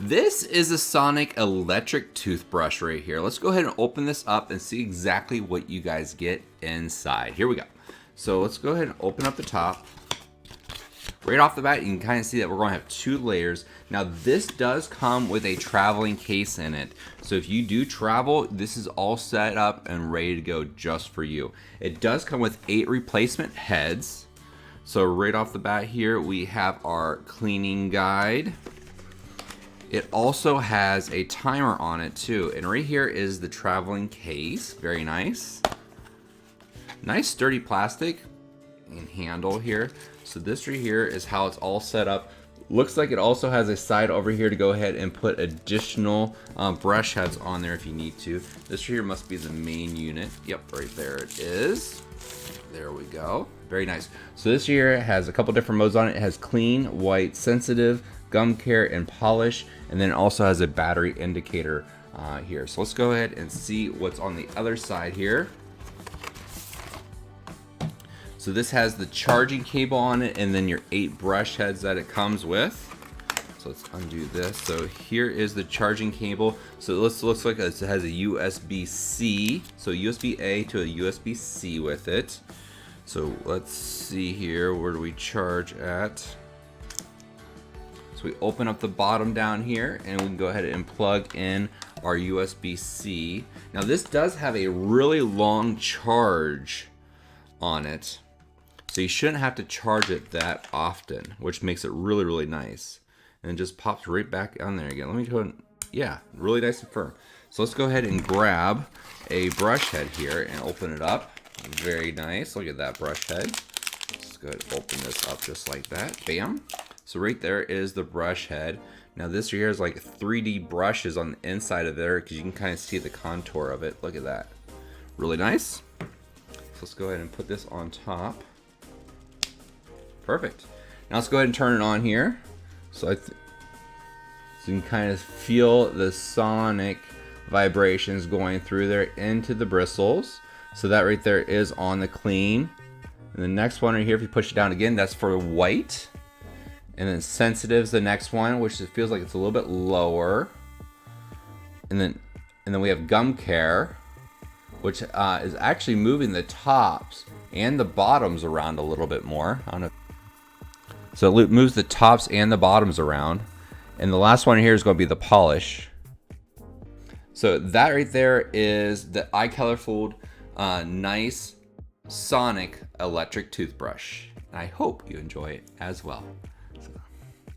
This is a Sonic electric toothbrush right here. Let's go ahead and open this up and see exactly what you guys get inside. Here we go. So let's go ahead and open up the top. Right off the bat, you can kind of see that we're going to have 2 layers. Now this does come with a traveling case in it. So if you do travel, this is all set up and ready to go just for you. It does come with 8 replacement heads. So right off the bat here, we have our cleaning guide. It also has a timer on it too. And right here is the traveling case. Very nice. Nice sturdy plastic and handle here. So this right here is how it's all set up. Looks like it also has a side over here to go ahead and put additional brush heads on there if you need to. This right here must be the main unit. Yep, right there it is. There we go. Very nice. So this here has a couple different modes on it. It has clean, white, sensitive, gum care, and polish. And then it also has a battery indicator here. So let's go ahead and see what's on the other side here. So this has the charging cable on it and then your 8 brush heads that it comes with. So let's undo this. So here is the charging cable. So this looks like it has a USB-C. So USB-A to a USB-C with it. So let's see here, where do we charge at? So we open up the bottom down here and we can go ahead and plug in our USB-C. Now this does have a really long charge on it. So you shouldn't have to charge it that often, which makes it really, really nice. And it just pops right back on there again. Let me go ahead and, yeah, really nice and firm. So let's go ahead and grab a brush head here and open it up. Very nice. Look at that brush head. Let's go ahead and open this up just like that. Bam. So right there is the brush head. Now this here is like 3D brushes on the inside of there because you can kind of see the contour of it. Look at that. Really nice. So let's go ahead and put this on top. Perfect. Now let's go ahead and turn it on here. So so you can kind of feel the sonic vibrations going through there into the bristles. So that right there is on the clean. And the next one right here, if you push it down again, that's for white. And then sensitive is the next one, which it feels like it's a little bit lower. And then we have gum care, which is actually moving the tops and the bottoms around a little bit more. I don't know. So it moves the tops and the bottoms around. And the last one here is going to be the polish. So that right there is the eye colorful, nice Sonic electric toothbrush. I hope you enjoy it as well.